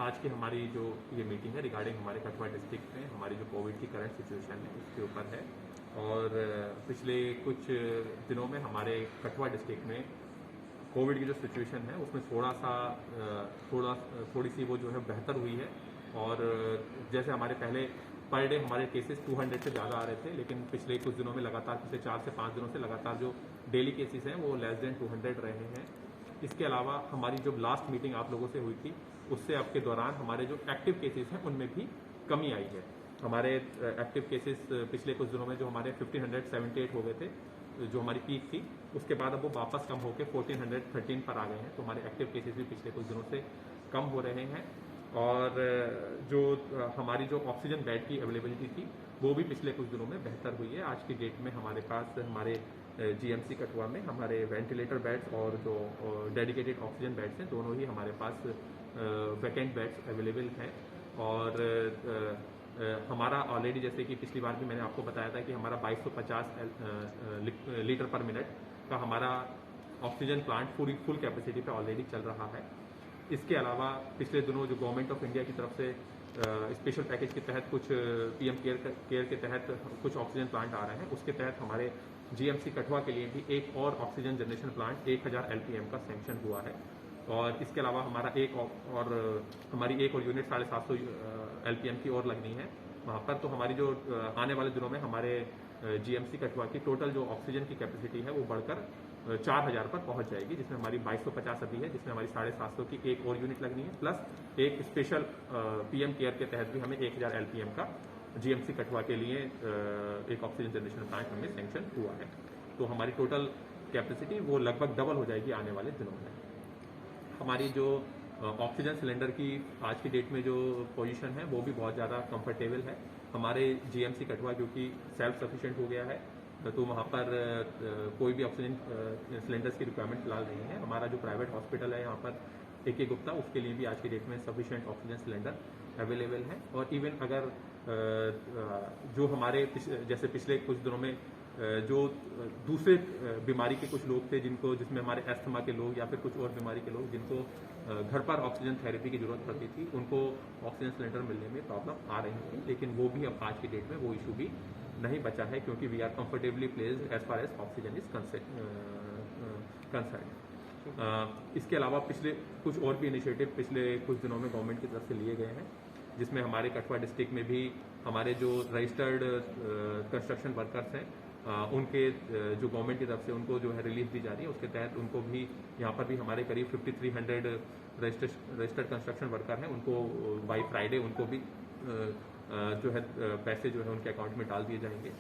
आज की हमारी जो ये मीटिंग है रिगार्डिंग हमारे कठुआ डिस्ट्रिक्ट में हमारी जो कोविड की करंट सिचुएशन है उसके ऊपर है। और पिछले कुछ दिनों में हमारे कठुआ डिस्ट्रिक्ट में कोविड की जो सिचुएशन है उसमें थोड़ी सी वो जो है बेहतर हुई है। और जैसे हमारे पहले पर डे हमारे केसेस 200 से ज़्यादा आ रहे थे, लेकिन पिछले कुछ दिनों में लगातार पिछले 4 से 5 दिनों से लगातार जो डेली केसेस हैं वो लेस देन 200 रहे हैं। इसके अलावा हमारी जो लास्ट मीटिंग आप लोगों से हुई थी उससे अब के दौरान हमारे जो एक्टिव केसेस हैं उनमें भी कमी आई है। हमारे एक्टिव केसेस पिछले कुछ दिनों में जो हमारे 1578 हो गए थे, जो हमारी पीक थी, उसके बाद अब वो वापस कम होकर 1413 पर आ गए हैं। तो हमारे एक्टिव केसेस भी पिछले कुछ दिनों से कम हो रहे हैं। और जो हमारी जो ऑक्सीजन बेड की अवेलेबिलिटी थी वो भी पिछले कुछ दिनों में बेहतर हुई है। आज की डेट में हमारे पास हमारे जीएमसी कठुआ में हमारे वेंटिलेटर बेड्स और जो डेडिकेटेड ऑक्सीजन बेड्स हैं दोनों ही हमारे पास वैकेंट बेड्स अवेलेबल हैं। और हमारा ऑलरेडी जैसे कि पिछली बार भी मैंने आपको बताया था कि हमारा 2250 लीटर पर मिनट का हमारा ऑक्सीजन प्लांट पूरी फुल कैपेसिटी पे ऑलरेडी चल रहा है। इसके अलावा पिछले दिनों जो गवर्नमेंट ऑफ इंडिया की तरफ से स्पेशल पैकेज के तहत कुछ पीएम केयर के तहत कुछ ऑक्सीजन प्लांट आ रहे हैं, उसके तहत हमारे जीएमसी कठुआ के लिए भी एक और ऑक्सीजन जनरेशन प्लांट 1000 एलपीएम का सैंक्शन हुआ है। और इसके अलावा हमारा हमारी एक और यूनिट 750 एलपीएम की और लगनी है वहाँ पर। तो हमारी जो आने वाले दिनों में हमारे जीएमसी कठुआ की टोटल जो ऑक्सीजन की कैपेसिटी है वो बढ़कर 4000 पर पहुंच जाएगी, जिसमें हमारी 2250 अभी है, जिसमें हमारी 750 की एक और यूनिट लगनी है, प्लस एक स्पेशल पीएम केयर के तहत भी हमें 1000 एलपीएम का जीएमसी कठुआ के लिए एक ऑक्सीजन जनरेशन प्लांट हमें सैंक्शन हुआ है। तो हमारी टोटल कैपेसिटी वो लगभग डबल हो जाएगी आने वाले दिनों में। हमारी जो ऑक्सीजन सिलेंडर की आज की डेट में जो पोजीशन है वो भी बहुत ज़्यादा कंफर्टेबल है। हमारे जीएमसी कठुआ क्योंकि सेल्फ सफिशिएंट हो गया है, तो वहाँ पर कोई भी ऑक्सीजन सिलेंडर्स की रिक्वायरमेंट फिलहाल नहीं है। हमारा जो प्राइवेट हॉस्पिटल है यहाँ पर AK गुप्ता, उसके लिए भी आज की डेट में सफिशिएंट ऑक्सीजन सिलेंडर अवेलेबल है। और इवन अगर जो हमारे जैसे पिछले कुछ दिनों में जो दूसरे बीमारी के कुछ लोग थे जिसमें हमारे अस्थमा के लोग या फिर कुछ और बीमारी के लोग जिनको घर पर ऑक्सीजन थेरेपी की जरूरत पड़ती थी, उनको ऑक्सीजन सिलेंडर मिलने में प्रॉब्लम आ रही थी, लेकिन वो भी अब आज की डेट में वो इशू भी नहीं बचा है, क्योंकि we are comfortably placed as far as oxygen is concern. इसके अलावा पिछले कुछ और भी इनिशिएटिव पिछले कुछ दिनों में गवर्नमेंट की तरफ से लिए गए हैं, जिसमें हमारे कठुआ डिस्ट्रिक्ट में भी हमारे जो रजिस्टर्ड कंस्ट्रक्शन वर्कर्स हैं उनके जो गवर्नमेंट की तरफ से उनको जो है रिलीफ दी जा रही है, उसके तहत उनको भी यहाँ पर भी हमारे करीब 5300 रजिस्टर्ड कंस्ट्रक्शन वर्कर हैं, उनको बाई फ्राइडे उनको भी जो है पैसे जो है उनके अकाउंट में डाल दिए जाएंगे।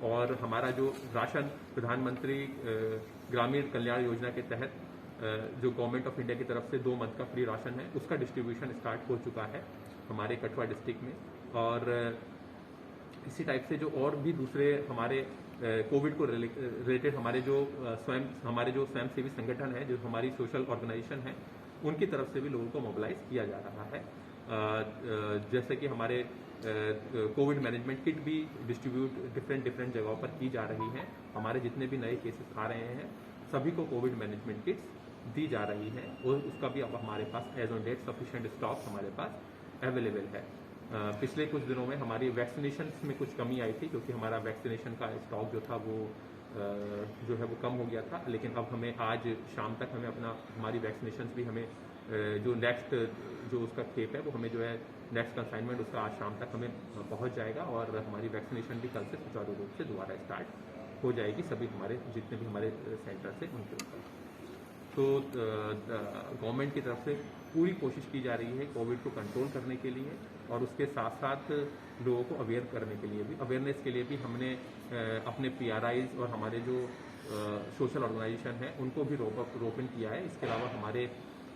और हमारा जो राशन प्रधानमंत्री ग्रामीण कल्याण योजना के तहत जो गवर्नमेंट ऑफ इंडिया की तरफ से 2 मंथ का फ्री राशन है उसका डिस्ट्रीब्यूशन स्टार्ट हो चुका है हमारे कठुआ डिस्ट्रिक्ट में। और इसी टाइप से जो और भी दूसरे हमारे कोविड को रिलेटेड हमारे जो स्वयंसेवी संगठन है, जो हमारी सोशल ऑर्गेनाइजेशन है, उनकी तरफ से भी लोगों को मोबिलाइज किया जा रहा है। जैसे कि हमारे कोविड मैनेजमेंट किट भी डिस्ट्रीब्यूट डिफरेंट जगहों पर की जा रही हैं। हमारे जितने भी नए केसेस आ रहे हैं सभी को कोविड मैनेजमेंट किट्स दी जा रही हैं, और उसका भी अब हमारे पास as on date sufficient stock हमारे पास अवेलेबल है। पिछले कुछ दिनों में हमारी वैक्सीनेशन में कुछ कमी आई थी, क्योंकि हमारा वैक्सीनेशन का स्टॉक जो था वो जो है वो कम हो गया था, लेकिन अब हमें आज शाम तक हमें हमारी वैक्सीनेशन भी हमें जो नेक्स्ट जो उसका खेप है वो हमें जो है नेक्स्ट कंसाइनमेंट उसका आज शाम तक हमें पहुंच जाएगा, और हमारी वैक्सीनेशन भी कल से सुचारू रूप से दोबारा स्टार्ट हो जाएगी सभी हमारे जितने भी हमारे सेंटर्स हैं उनके ऊपर। तो गवर्नमेंट की तरफ से पूरी कोशिश की जा रही है कोविड को कंट्रोल करने के लिए, और उसके साथ साथ लोगों को अवेयर करने के लिए भी, अवेयरनेस के लिए भी हमने अपने PRIs और हमारे जो सोशल ऑर्गेनाइजेशन है उनको भी रोप इन किया है। इसके अलावा हमारे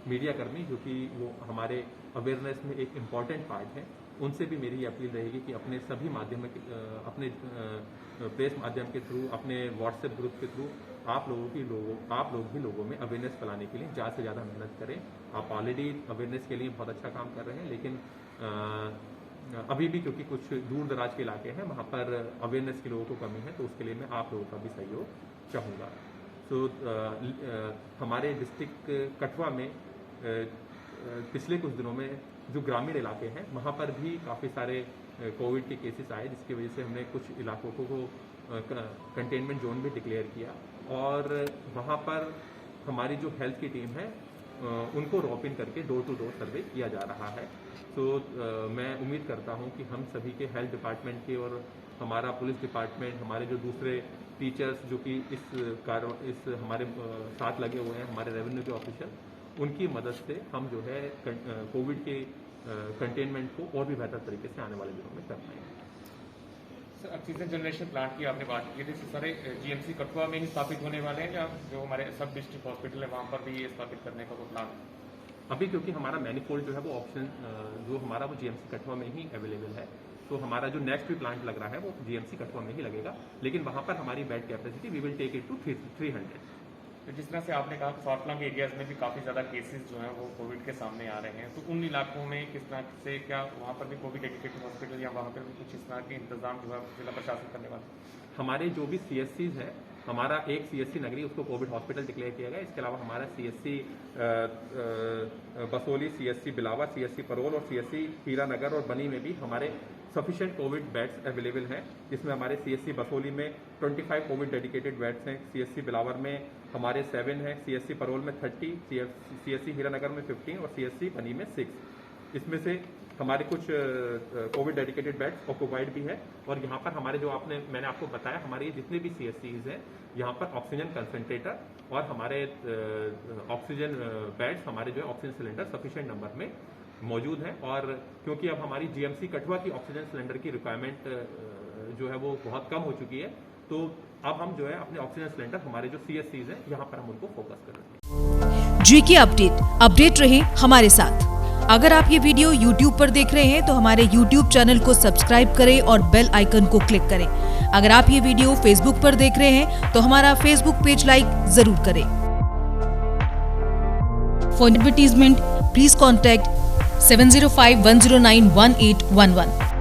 मीडिया कर्मी जो कि वो हमारे अवेयरनेस में एक इम्पॉर्टेंट पार्ट है, उनसे भी मेरी अपील रहेगी कि अपने सभी माध्यम अपने प्रेस माध्यम के थ्रू, अपने व्हाट्सएप ग्रुप के थ्रू आप लोग भी लोगों में अवेयरनेस फैलाने के लिए ज़्यादा से ज़्यादा मेहनत करें। आप ऑलरेडी अवेयरनेस के लिए बहुत अच्छा काम कर रहे हैं, लेकिन अभी भी क्योंकि कुछ दूर दराज के इलाके हैं वहाँ पर अवेयरनेस की लोगों को कमी है, तो उसके लिए मैं आप लोगों का भी सहयोग चाहूँगा। हमारे डिस्ट्रिक्ट कठुआ में पिछले कुछ दिनों में जो ग्रामीण इलाके हैं वहाँ पर भी काफ़ी सारे कोविड के केसेस आए, जिसकी वजह से हमने कुछ इलाकों को कंटेनमेंट जोन भी डिक्लेयर किया और वहाँ पर हमारी जो हेल्थ की टीम है उनको ड्रॉप इन करके डोर टू डोर सर्वे किया जा रहा है। तो मैं उम्मीद करता हूँ कि हम सभी के हेल्थ डिपार्टमेंट के और हमारा पुलिस डिपार्टमेंट, हमारे जो दूसरे टीचर्स जो कि इस हमारे साथ लगे हुए हैं, हमारे रेवेन्यू के ऑफिसर, उनकी मदद से हम जो है कोविड के कंटेनमेंट को और भी बेहतर तरीके से आने वाले दिनों में कर पाएंगे। सर, ऑक्सीजन जनरेशन प्लांट की आपने बात की थी, सारे जीएमसी कठुआ में ही स्थापित होने वाले हैं या जो हमारे सब डिस्ट्रिक्ट हॉस्पिटल है वहाँ पर भी ये स्थापित करने का कोई प्लान है? अभी क्योंकि हमारा मैनिफोल्ड जो है वो ऑप्शन जो हमारा वो जीएमसी कठुआ में ही अवेलेबल है, तो हमारा जो नेक्स्ट भी प्लांट लग रहा है वो जीएमसी कठुआ में ही लगेगा, लेकिन वहाँ पर हमारी bed capacity we will take it to 300। तो जिस तरह से आपने कहा फार फ्लंग एरियाज में भी काफ़ी ज़्यादा केसेस जो हैं वो कोविड के सामने आ रहे हैं, तो उन इलाकों में किस तरह से क्या वहाँ पर भी कोविड डेडिकेटेड हॉस्पिटल या वहाँ पर भी कुछ इस तरह के इंतजाम जो है जिला प्रशासन करने वाला? हमारे जो भी CSCs है, हमारा एक CSC नगरी उसको कोविड हॉस्पिटल डिक्लेयर किया गया। इसके अलावा हमारा CSC Basoli, CSC बिलावा, CSC parole और CSC हीरानगर और बनी में भी हमारे सफिशिएंट कोविड बेड्स अवेलेबल हैं, जिसमें हमारे CSC बसोली में 25 कोविड डेडिकेटेड बेड्स हैं, CSC बिलावर में हमारे 7 हैं, CSC परोल में 30, CSC हीरानगर में 15 और CSC बनी में 6। इसमें से हमारे कुछ कोविड डेडिकेटेड बेड्स ऑक्यूपाइड भी है और यहाँ पर हमारे जो मैंने आपको बताया, हमारे जितने भी CSCs हैं यहाँ पर ऑक्सीजन कंसंट्रेटर और हमारे ऑक्सीजन बेड्स, हमारे जो है ऑक्सीजन सिलेंडर सफिशिएंट नंबर में मौजूद हैं। और क्योंकि अब हमारी जीएमसी कठुआ की ऑक्सीजन सिलेंडर की रिक्वायरमेंट जो है वो बहुत कम हो चुकी है, तो अब हम जो है अपने ऑक्सीजन सिलेंडर हमारे जो CSCs हैं यहाँ पर हम उनको फोकस कर रहे हैं। जीके अपडेट रहे हमारे साथ। अगर आप ये वीडियो YouTube पर देख रहे हैं तो हमारे YouTube चैनल को सब्सक्राइब करें और बेल आइकन को क्लिक करें। अगर आप ये वीडियो Facebook पर देख रहे हैं तो हमारा Facebook पेज लाइक जरूर करें। For advertisement please contact 705-109-1811।